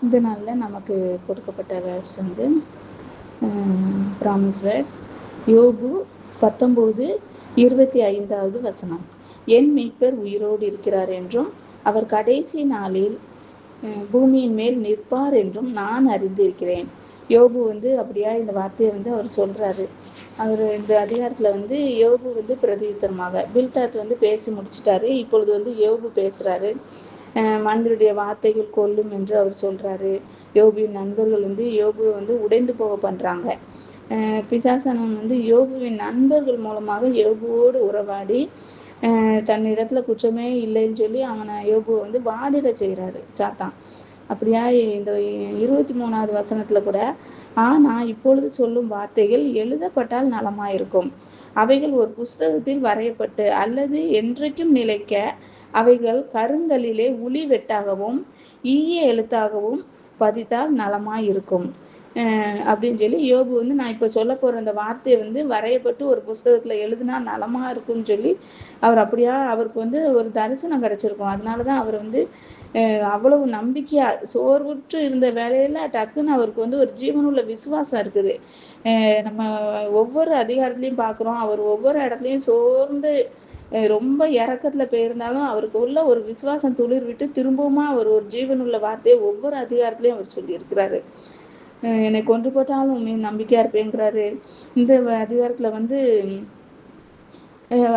இந்த நாளில் நமக்கு கொடுக்கப்பட்ட வேர்ட்ஸ் வந்து ப்ராமிஸ் வேர்ட்ஸ். யோபு 19:25 வசனம். என் மீட்பர் உயிரோடு இருக்கிறார் என்றும் அவர் கடைசி நாளில் பூமியின் மேல் நிற்பார் என்றும் நான் அறிந்திருக்கிறேன். யோபு வந்து அப்படியா இந்த வார்த்தையை வந்து அவர் சொல்றாரு. அவர் இந்த அதிகாரத்துல வந்து யோபு வந்து பிரதியுத்தரமாக பில்தாத் வந்து பேசி முடிச்சிட்டாரு. இப்பொழுது வந்து யோபு பேசுறாரு. மனிதருடைய வார்த்தைகள் கொல்லும் என்று அவர் சொல்றாரு. யோபுவின் நண்பர்கள் வந்து யோபுவை வந்து உடைந்து போக பண்றாங்க. பிசாசானவன் வந்து யோபுவின் நண்பர்கள் மூலமாக யோபுவோடு உறவாடி தன்னிடத்துல குற்றமே இல்லைன்னு சொல்லி அவனை யோபுவை வந்து வாதிட செய்யறாரு சாத்தான். அப்படியா இந்த 23வது வசனத்துல கூட நான் இப்பொழுது சொல்லும் வார்த்தைகள் எழுதப்பட்டால் நலமாயிருக்கும், அவைகள் ஒரு புஸ்தகத்தில் வரையப்பட்டு அல்லது என்றைக்கும் நிலைக்க அவைகள் கருங்கல்லிலே உளி வெட்டாகவும் ஈய எழுத்தாகவும் பதித்தால் நலமாயிருக்கும் அப்படின்னு சொல்லி யோபு வந்து நான் இப்போ சொல்ல போற அந்த வார்த்தையை வந்து வரையப்பட்டு ஒரு புஸ்தகத்துல எழுதுனா நலமா இருக்கும்னு சொல்லி அவர் அப்படியா அவருக்கு வந்து ஒரு தரிசனம் கிடைச்சிருக்கும். அதனாலதான் அவர் வந்து அவ்வளவு நம்பிக்கையா சோர்வுற்று இருந்த வேலையில டக்குன்னு அவருக்கு வந்து ஒரு ஜீவனுள்ள விசுவாசம் இருக்குது. நம்ம ஒவ்வொரு அதிகாரத்திலையும் பாக்குறோம், அவர் ஒவ்வொரு இடத்துலயும் சோர்ந்து ரொம்ப இறக்கத்துல போயிருந்தாலும் அவருக்கு உள்ள ஒரு விசுவாசம் துளிர் விட்டு திரும்பவுமா அவர் ஒரு ஜீவனுள்ள வார்த்தையை ஒவ்வொரு அதிகாரத்திலையும் அவர் சொல்லி இருக்கிறாரு. என்னை கொன்று போட்டாலும் நம்பிக்கையா இருப்பேங்கிறாரு. இந்த அதிகாரத்துல வந்து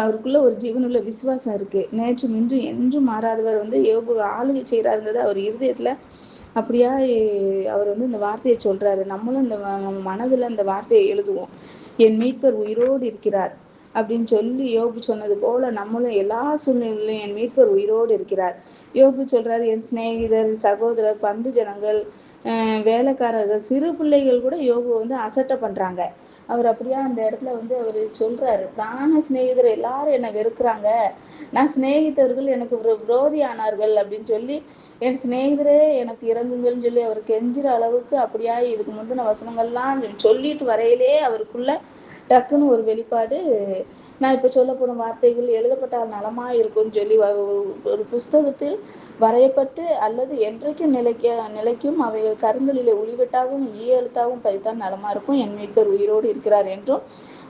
அவருக்குள்ள ஒரு ஜீவனுள்ள விசுவாசம் இருக்கு. நேற்றும் இன்றும் என்றும் மாறாதவர் வந்து யோபு ஆளுகை செய்யறாருங்கிறது அவர் இருதயத்துல அப்படியா அவர் வந்து இந்த வார்த்தையை சொல்றாரு. நம்மளும் இந்த மனதுல இந்த வார்த்தையை எழுதுவோம். என் மீட்பர் உயிரோடு இருக்கிறார் அப்படின்னு சொல்லி யோபு சொன்னது போல நம்மளும் எல்லா சூழ்நிலையிலும் என் மீட்பர் உயிரோடு இருக்கிறார். யோபு சொல்றாரு, என் சிநேகிதர், சகோதரர், பந்து ஜனங்கள், வேலைக்காரர்கள், சிறு பிள்ளைகள் கூட யோபு வந்து அசட்டை பண்றாங்க. அவர் அப்படியா அந்த இடத்துல வந்து அவர் சொல்றாரு, பிராண சிநேகிதர் எல்லாரும் என்னை வெறுக்கிறாங்க, நான் சிநேகித்தவர்கள் எனக்கு விரோதி ஆனார்கள் அப்படின்னு சொல்லி என் சிநேகிதரே எனக்கு இறங்குங்கள்னு சொல்லி அவர் கெஞ்சுற அளவுக்கு அப்படியா இதுக்கு முந்தின வசனங்கள்லாம் சொல்லிட்டு வரையிலே அவருக்குள்ள டக்குன்னு ஒரு வெளிப்பாடு. நான் இப்ப சொல்ல போன வார்த்தைகள் எழுதப்பட்டால் நலமா இருக்கும்னு சொல்லி ஒரு புஸ்தகத்தில் வரையப்பட்டு அல்லது என்றைக்கும் நிலைக்கும் அவைகள் கருங்கலிலே ஒளிவெட்டாகவும் ஈய எழுத்தாகவும் பதித்தால் நலமா இருக்கும், என் மீட்பர் உயிரோடு இருக்கிறார் என்றும்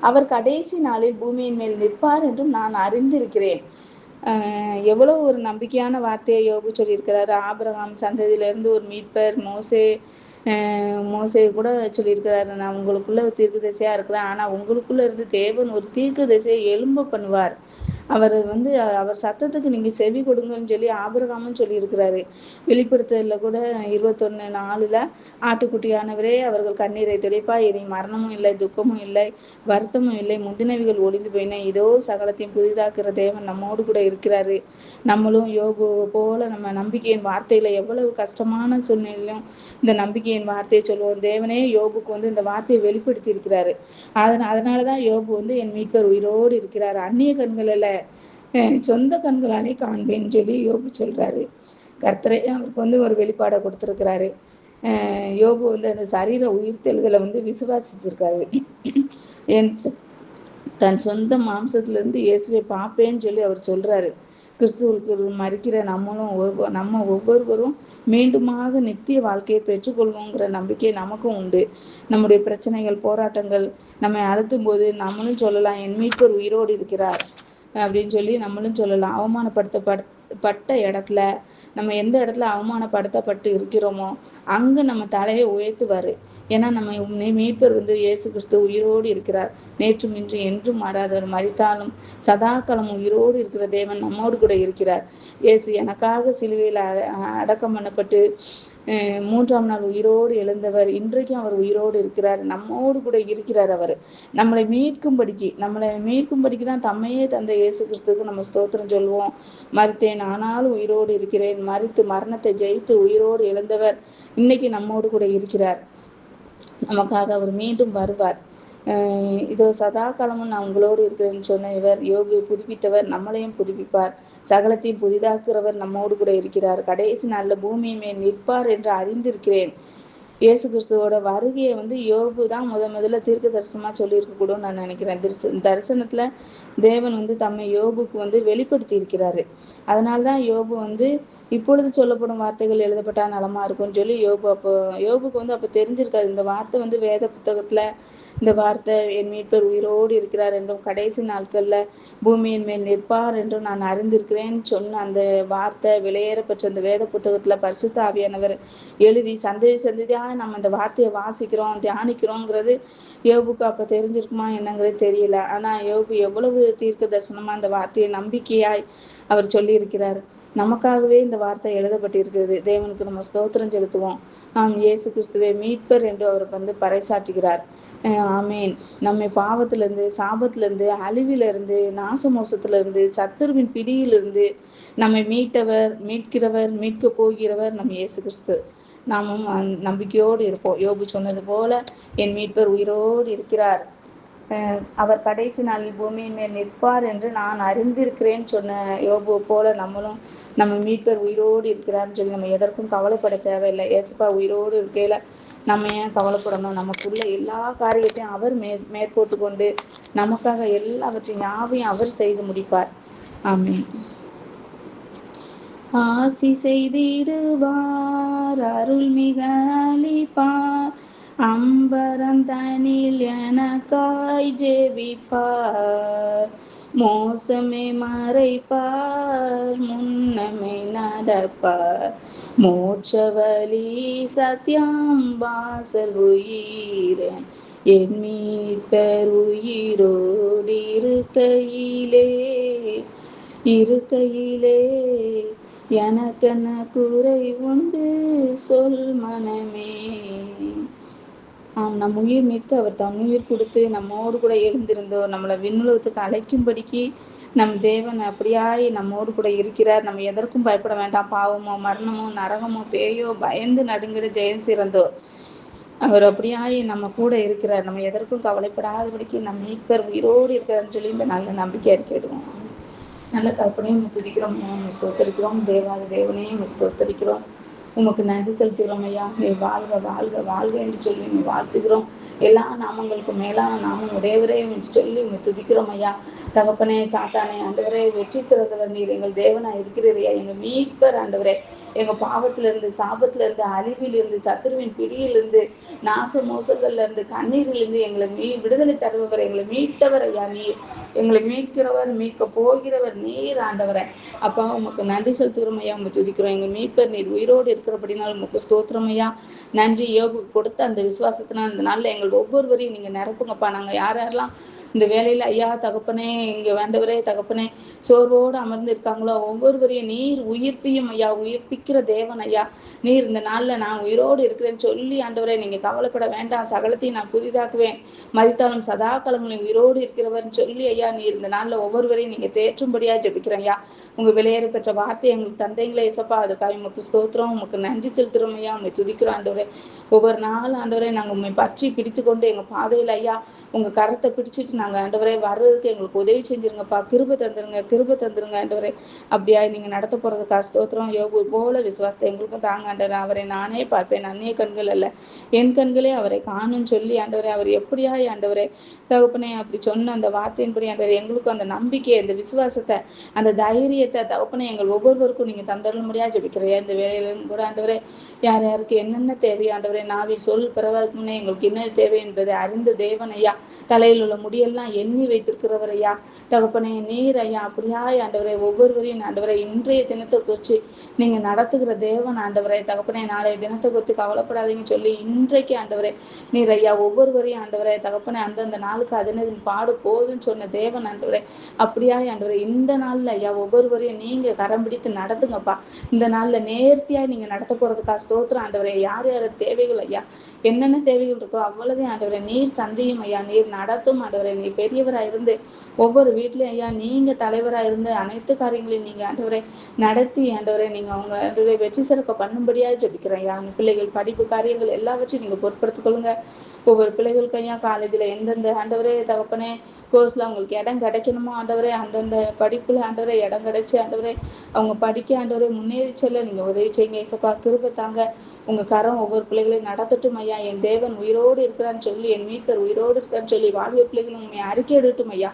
அவர் கடைசி நாளில் பூமியின் மேல் நிற்பார் என்றும் நான் அறிந்திருக்கிறேன். எவ்வளவு ஒரு நம்பிக்கையான வார்த்தையை யோபு சொல்லியிருக்கிறாரு. ஆபிரகாம் சந்ததியிலிருந்து ஒரு மீட்பர், மோசே கூட சொல்லியிருக்கிறாரு, நான் உங்களுக்குள்ள தீர்க்கதரிசியா இருக்கிறேன், ஆனா உங்களுக்குள்ள இருந்து தேவன் ஒரு தீர்க்கதரிசியை எழும்ப பண்ணுவார், அவர் வந்து அவர் சத்தத்துக்கு நீங்க செவி கொடுங்கன்னு சொல்லி ஆபிரகாமும் சொல்லி இருக்கிறாரு. வெளிப்படுத்தல கூட 21:4 ஆட்டுக்குட்டியானவரே அவர்கள் கண்ணீரை துடைப்பா, இனி மரணமும் இல்லை, துக்கமும் இல்லை, வருத்தமும் இல்லை, முந்தினவிகள் ஒளிந்து போயின, இதோ சகலத்தையும் புதிதாக்குற தேவன் நம்மோடு கூட இருக்கிறாரு. நம்மளும் யோபு போல நம்ம நம்பிக்கையின் வார்த்தையில எவ்வளவு கஷ்டமான சூழ்நிலையிலும் இந்த நம்பிக்கையின் வார்த்தையை சொல்லுவோம். தேவனே யோபுக்கு வந்து இந்த வார்த்தையை வெளிப்படுத்தி இருக்கிறாரு. அதனாலதான் யோபு வந்து என் மீட்பர் உயிரோடு இருக்கிறாரு, அந்நிய கண்களில சொந்த கண்களாலே காண்பேன்னு சொல்லி யோபு சொல்றாரு. கர்த்தரை அவருக்கு வந்து ஒரு வெளிப்பாடை கொடுத்திருக்கிறாரு. யோபு வந்து அந்த சரீர உயிர்த்தெழுதலை வந்து விசுவாசிச்சிருக்காரு. தன் சொந்த மாம்சத்துல இருந்து இயேசுவை பார்ப்பேன்னு சொல்லி அவர் சொல்றாரு. கிறிஸ்துவுக்கு மறிக்கிற நம்ம ஒவ்வொருவரும் மீண்டுமாக நித்திய வாழ்க்கையை பெற்றுக்கொள்வோங்கிற நம்பிக்கை நமக்கும் உண்டு. நம்முடைய பிரச்சனைகள், போராட்டங்கள் நம்மை அழுத்தும் போது நம்மளும் சொல்லலாம், என் மீட்பர் உயிரோடு இருக்கிறார் அப்படின்னு சொல்லி நம்மளும் சொல்லலாம். அவமானப்படுத்தப்பட்ட இடத்துல நம்ம எந்த இடத்துல அவமானப்படுத்தப்பட்டு இருக்கிறோமோ அங்க நம்ம தலையை உயர்த்துவாரு. ஏன்னா நம்ம மீட்பர் வந்து இயேசு கிறிஸ்து உயிரோடு இருக்கிறார். நேற்றும் இன்று என்றும் மாறாதவர், மரித்தாலும் சதாகாலம் உயிரோடு இருக்கிற தேவன் நம்மோடு கூட இருக்கிறார். இயேசு எனக்காக சிலுவையில் அடக்கம் பண்ணப்பட்டு 3ஆம் நாள் உயிரோடு எழுந்தவர். இன்றைக்கும் அவர் உயிரோடு இருக்கிறார், நம்மோடு கூட இருக்கிறார். அவர் நம்மளை மீட்கும்படிக்கு தான் தம்மையே தந்த இயேசு கிறிஸ்துக்கு நம்ம ஸ்தோத்திரம் சொல்வோம். மரித்தேன் ஆனாலும் உயிரோடு இருக்கிறேன், மரித்து மரணத்தை ஜெயித்து உயிரோடு எழுந்தவர் இன்னைக்கு நம்மோடு கூட இருக்கிறார். நமக்காக அவர் மீண்டும் வருவார். இதோ சதா காலமும் நான் உங்களோடு இருக்கிறேன்னு சொன்ன இவர் யோபுவை புதுப்பித்தவர் நம்மளையும் புதுப்பிப்பார். சகலத்தையும் புதிதாக்குறவர் நம்மோடு கூட இருக்கிறார். கடைசி நாள்ல பூமியின் மேல் நிற்பார் என்று அறிந்திருக்கிறேன். இயேசு கிறிஸ்துவோட வருகையை வந்து யோபு தான் முதல்ல தீர்க்க தரிசனமா சொல்லியிருக்க கூடும் நான் நினைக்கிறேன். தரிசனத்துல தேவன் வந்து தம்மை யோபுக்கு வந்து வெளிப்படுத்தி இருக்கிறாரு. அதனால்தான் யோபு வந்து இப்பொழுது சொல்லப்படும் வார்த்தைகள் எழுதப்பட்டா நலமா இருக்கும்னு சொல்லி யோபுக்கு அப்ப தெரிஞ்சிருக்காது. இந்த வார்த்தை வேத புத்தகத்துல இந்த வார்த்தை என் மீட்பர் உயிரோடு இருக்கிறார் என்றும் கடைசி நாட்கள்ல பூமியின் மேல் நிற்பார் என்றும் நான் அறிந்திருக்கிறேன்னு சொன்ன அந்த வார்த்தை வெளியேறப்பட்ட அந்த வேத புத்தகத்துல பரிசுத்த ஆவியானவர் எழுதி சந்ததி சந்ததியா நம்ம அந்த வார்த்தையை வாசிக்கிறோம், தியானிக்கிறோங்கிறது யோபுக்கு அப்ப தெரிஞ்சிருக்குமா என்னங்கிறது தெரியல. ஆனா யோபு எவ்வளவு தீர்க்க தரிசனமா அந்த வார்த்தையை நம்பிக்கையாய் அவர் சொல்லி இருக்கிறார். நமக்காகவே இந்த வார்த்தை எழுதப்பட்டிருக்கிறது. தேவனுக்கு நம்ம ஸ்தோத்திரம் செலுத்துவோம். இயேசு கிறிஸ்துவை மீட்பர் என்று அவர் பறைசாற்றுகிறார். ஆமேன். நம்மை பாவத்திலிருந்து, சாபத்திலிருந்து, அழிவிலிருந்து, நாச மோசத்திலிருந்து, சத்துருவின் பிடியிலிருந்து நம்மை மீட்டவர், மீட்கிறவர், மீட்க போகிறவர் நம் இயேசு கிறிஸ்து. நாமும் நம்பிக்கையோடு இருப்போம். யோபு சொன்னது போல என் மீட்பர் உயிரோடு இருக்கிறார், அவர் கடைசி நாளில் பூமியின் மேல் நிற்பார் என்று நான் அறிந்திருக்கிறேன் சொன்ன யோபு போல நம்மளும் நம்ம மீட்பர் உயிரோடு இருக்கிறார்னு சொல்லி நம்ம எதற்கும் கவலைப்பட தேவையில்லை. ஏசப்பா உயிரோடு இருக்கையில நம்ம ஏன் கவலைப்படணும்? நமக்குள்ள எல்லா காரியத்தையும் அவர் மேற்கொண்டு கொண்டு நமக்காக எல்லாவற்றையும் யாவையும் அவர் செய்து முடிப்பார். ஆமென். ஆசி செய்திடுவார், அருள் மிக அளிப்பார், அம்பரந்தனில் எனக்காய் ஜெபிப்பார், மோசமே மறைப்பார், முன்னமே நடப்பார், மோட்சவழி சத்தியம் வாசல் உயிர் என் மீட்பர் உயிரோடு இருக்கையிலே எனக்கென்ன குறை உண்டு சொல் மனமே. நம் உயிர் மீட்க அவர் தம் உயிர் கொடுத்து நம்மோடு கூட எழுந்திருந்தோர் நம்மளை விண்ணுலகத்துக்கு அழைக்கும்படிக்கு நம் தேவன் அப்படியாய் நம்மோடு கூட இருக்கிறார். நம்ம எதற்கும் பயப்பட வேண்டாம். பாவமோ, மரணமோ, நரகமோ, பேயோ பயந்து நடுங்கிட ஜெயம் சிறந்தோர் அவர் அப்படியாய் நம்ம கூட இருக்கிறார். நம்ம எதற்கும் கவலைப்படாதபடிக்கு நம் மீட்பர் உயிரோடு இருக்கிறார்னு சொல்லி இந்த நல்ல நம்பிக்கை அறிக்கையிடுவோம். நல்ல தகப்பனையும் துதிக்கிறோம், ஸ்தோத்தரிக்கிறோம். தேவாதி தேவனையும் ஸ்தோத்தரிக்கிறோம். உமக்கு நன்றி செலுத்துகிறோம் ஐயா. நீ வாழ்க வாழ்க வாழ்க என்று சொல்லி நீ வாழ்த்துகிறோம். எல்லா நாமங்களுக்கு மேலான நாமம் உடையவரே என்று சொல்லி உங்க துதிக்கிறோம் ஐயா. தகப்பனே, சாத்தானே, ஆண்டவரே, வெற்றி சிறந்தவர் நீர் எங்கள் தேவனா இருக்கிறீரையா. எங்க மீட்பர் ஆண்டவரே, எங்க பாவத்திலிருந்து, சாபத்திலிருந்து, அழிவிலிருந்து, சத்துருவின் பிடியிலிருந்து, நாச மோசங்கள்ல இருந்து, கண்ணீரிலிருந்து எங்களை விடுதலை தருபவர், எங்களை மீட்டவர் ஐயா. நீர் எங்களை மீட்கிறவர், மீட்க போகிறவர் நீர் ஆண்டவரை. அப்பா உமக்கு நன்றி செலுத்துகிறோம் ஐயா. உங்க துதிக்கிறோம். எங்க மீட்பர் நீர் உயிரோடு இருக்கிறபடினால் உமக்கு ஸ்தோத்திரம் ஐயா. நன்றி. யோபுக்கு கொடுத்த அந்த விசுவாசத்தினால் இந்த நாள்ல எங்கள் ஒவ்வொருவரையும் நீங்க நிரப்புங்கப்பா. நாங்க யாரெல்லாம் இந்த வேலையில ஐயா தகப்பனே, இங்க வேண்டவரே தகப்பனே, சோர்வோடு அமர்ந்து இருக்காங்களோ ஒவ்வொருவரையும் நீர் உயிர்ப்பியும் ஐயா. உயிர்ப்பிக்கிற தேவன் ஐயா. நீர் இந்த நாள்ல நான் உயிரோடு இருக்கிறேன்னு சொல்லி ஆண்டவரே, நீங்க கவலைப்பட வேண்டாம், சகலத்தையும் நான் புதிதாக்குவேன், மதித்தாலும் சதா காலங்களையும் உயிரோடு இருக்கிறவர்னு சொல்லி ஐயா, நீர் இந்த நாள்ல ஒவ்வொருவரையும் நீங்க தேற்றும்படியா ஜெபிக்கிறேன் ஐயா. உங்க விலையேற பெற்ற வார்த்தை எங்களுக்கு தந்தைங்களே ஏசப்பா, அதுக்காக உமக்கு ஸ்தோத்திரம், உமக்கு நன்றி செலுத்துறோம் ஐயா. உங்களை துதிக்கிறோம் ஆண்டவரே. ஒவ்வொரு நாள் ஆண்டவரே நாங்க உண்மை பற்றி பிடித்து கொண்டு எங்க பாதையில ஐயா உங்க கரத்தை பிடிச்சிட்டு நாங்க ஆண்டவரே வர்றதுக்கு எங்களுக்கு உதவி செஞ்சிருங்கப்பா. கிருபை தந்துருங்க ஆண்டவரே. அப்படியா நீங்க நடத்த போறதுக்கா ஸ்தோத்திரம். யோபு போல விசுவாசத்தை எங்களுக்கும் தாங்க ஆண்டவரே. அவரை நானே பார்ப்பேன், அந்நிய கண்கள் அல்ல, என் கண்களே அவரை காணும்னு சொல்லி ஆண்டவரே, அவர் எப்படியா ஆண்டவரே தகப்பனே அப்படி சொன்ன அந்த வார்த்தையின்படி ஆண்டவரே எங்களுக்கும் அந்த நம்பிக்கை, அந்த விசுவாசத்தை, அந்த தைரியத்தை தகப்பனே எங்கள் ஒவ்வொருவருக்கும் நீங்க தந்தருள் முடியா ஜெபிக்கிறையா. இந்த வேலையிலும் கூட ஆண்டவரே யார் யாருக்கு என்னென்ன தேவை ஆண்டவரே நாவில் சொல் பிறவதற்கு முன்னே எங்களுக்கு என்ன தேவை என்பதை அறிந்த தேவன் ஐயா. தலையில் உள்ள முடியெல்லாம் எண்ணி வைத்திருக்கிறவர் ஐயா. தகப்பனே நீர் ஐயா அப்படியாய் ஆண்டவரே ஒவ்வொருவரையும் ஆண்டவரை இன்றைய தினத்தை குறிச்சு நீங்க நடத்துகிற தேவன் ஆண்டவரே. தகப்பனே நாளைய தினத்தை குறித்து கவலைப்படாதீங்க சொல்லி இன்றைக்கு ஆண்டவரே நீர் ஐயா ஒவ்வொருவரையும் ஆண்டவரே தகப்பனே அந்தந்த நாளுக்கு அதனது பாடு போதுன்னு சொன்ன தேவன் ஆண்டவரே. அப்படியாய் ஆண்டவரே இந்த நாள்ல ஐயா ஒவ்வொருவரையும் நீங்க கரம் பிடித்து நடத்துங்கப்பா. இந்த நாள்ல நேர்த்தியாய் நீங்க நடத்த போறதுக்கா ஸ்தோத்திரம் ஆண்டவரே. யார் யார் தேவைகள் ஐயா, என்னென்ன தேவைகள் இருக்கோ அவ்வளவே ஆண்டவரே நீர் சந்தியும் ஐயா, நீர் நடத்தும் ஆண்டவரே. நீ பெரியவராக இருந்து ஒவ்வொரு வீட்லயும் ஐயா நீங்க தலைவராக இருந்து அனைத்து காரியங்களையும் நீங்க ஆண்டவரே நடத்தி ஆண்டவரே நீங்க அவங்க ஆண்டவரே வெற்றி சிறக்க பண்ணும்படியா ஜெபிக்கிறேன் ஐயா. பிள்ளைகள் படிப்பு காரியங்கள் எல்லாவற்றையும் நீங்க பொறுப்படுத்திக் கொள்ளுங்க. ஒவ்வொரு பிள்ளைகளுக்கு ஐயா காலேஜ்ல எந்தெந்த ஆண்டவரே தகப்பனே கோர்ஸ்ல அவங்களுக்கு இடம் கிடைக்கணுமோ ஆண்டவரே அந்தந்த படிப்புல ஆண்டவரே இடம் கிடைச்சி ஆண்டவரே அவங்க படிக்க ஆண்டவரே முன்னேறி செல்ல நீங்க உதவி செய்யுங்க ஏசப்பா. கிருபை தாங்க. உங்க கரம் ஒவ்வொரு பிள்ளைகளையும் நடத்தட்டும் ஐயா. என் தேவன் உயிரோடு இருக்கிறான்னு சொல்லி, என் மீட்பர் உயிரோடு இருக்கிறான்னு சொல்லி வாழ்வு பிள்ளைகளும் உண்மை அறிக்கை எடுட்டும் ஐயா.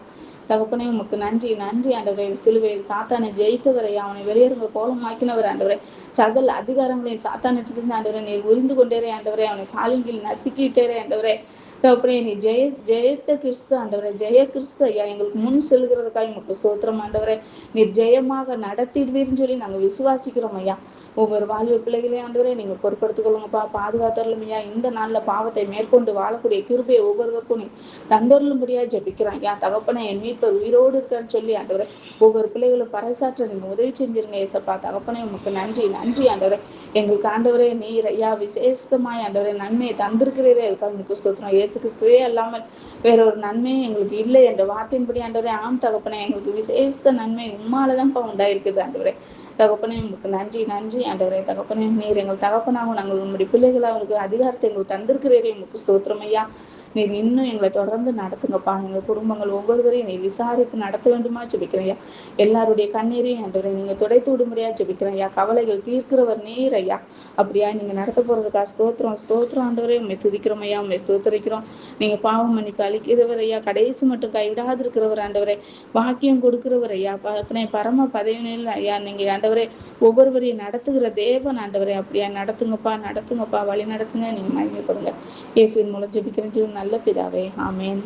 தகப்பனே உமக்கு நன்றி நன்றி ஆண்டவரே. சிலுவையில் சாத்தானை ஜெயித்தவரையா, அவனை வெளியேறுங்க கோலமாக்கினவர் ஆண்டவரே. சகல அதிகாரங்களையும் சாத்தானிட்டிருந்து ஆண்டவரே நீர் உரிந்து கொண்டேரே ஆண்டவரே. அவனை காலின்கீழ் நசுக்கிட்டேரே ஆண்டவரே. தகப்பனே நீ ஜெயத்த கிறிஸ்து ஆண்டவரே, ஜெய கிறிஸ்து ஐயா. எங்களுக்கு முன் செல்கிறதுக்காக உங்களுக்கு ஸ்தோத்திரம் ஆண்டவரே. நீர் ஜெயமாக நடத்திடுவீர்னு சொல்லி நாங்க விசுவாசிக்கிறோம் ஐயா. ஒவ்வொரு வாழ்வு பிள்ளைகளையும் ஆண்டவரே நீங்க பொறுப்படுத்திக்கொள்ளுங்கப்பா, பாதுகாத்தரலும் ஐயா. இந்த நாள்ல பாவத்தை மேற்கொண்டு வாழக்கூடிய கிருபையை ஒவ்வொருவருக்கும் நீ தந்தருளும்படியா ஜெபிக்கிறோம் ஐயா. தகப்பனை என் மீட்பர் உயிரோடு இருக்கான்னு சொல்லி ஆண்டவரே ஒவ்வொரு பிள்ளைகளும் பறைசாற்ற நீங்க உதவி செஞ்சிருங்க ஏசப்பா. தகப்பனே உமக்கு நன்றி நன்றி ஆண்டவரே. எங்களுக்கு ஆண்டவரே நீர் ஐயா விசேஷமாய் ஆண்டவரே நன்மையை தந்திருக்கிறதே இருக்காது. உங்களுக்கு ஸ்தோத்திரம். இயேசு கிறிஸ்துவே அல்லாமல் வேற ஒரு நன்மையும் எங்களுக்கு இல்லை என்ற வார்த்தையின்படி ஆண்டவரே ஆம் தகப்பனே எங்களுக்கு விசேஷ நன்மை உம்மாலதான்ப்பா உண்டாயிருக்குது ஆண்டவரே. தகப்பனே உங்களுக்கு நன்றி நன்றி ஆண்டவரே. தகப்பனே நீர் எங்கள் தகப்பனாகவும் நாங்கள் உங்களுடைய பிள்ளைகளாக அவங்களுக்கு அதிகாரத்தை எங்களுக்கு தந்திருக்கிறீரே உங்களுக்கு ஸ்தோத்திரம் ஐயா. நீர் இன்னும் எங்களை தொடர்ந்து நடத்துங்கப்பா. எங்கள் குடும்பங்கள் ஒவ்வொருவரையும் நீ விசாரித்து நடத்த வேண்டுமா ஜெபிக்கிறேன் ஐயா. எல்லாருடைய கண்ணீரையும் ஆண்டவரே நீங்க துடைத்து விடும்படியா ஜெபிக்கிறேன் ஐயா. கவலைகள் தீர்க்கிறவர் நீர் ஐயா. அப்படியா நீங்க நடத்த போறதுக்கா ஸ்தோத்திரம் ஸ்தோத்திரம் ஆண்டவரே. உண்மை துதிக்கிறோம் ஐயா, உண்மை ஸ்தோத்திரிக்கிறோம். நீங்க பாவம் மன்னிப்பு அளிக்கிறவர் ஐயா. கடைசி மட்டும் கைவிடாது இருக்கிறவர் ஆண்டவரே. வாக்கியம் கொடுக்கிறவர் ஐயா. பரம பதவியில் ஐயா நீங்க ஆண்டவரே ஒவ்வொருவரையும் நடத்துகிற தேவன் ஆண்டவரே. அப்படியா நடத்துங்கப்பா நடத்துங்கப்பா, வழி நடத்துங்க. நீங்க மகிமைப்படுங்க. இயேசுவின் மூலம் ஜெபிக்கிறேன் நல்ல பிதாவே, ஆமேன்.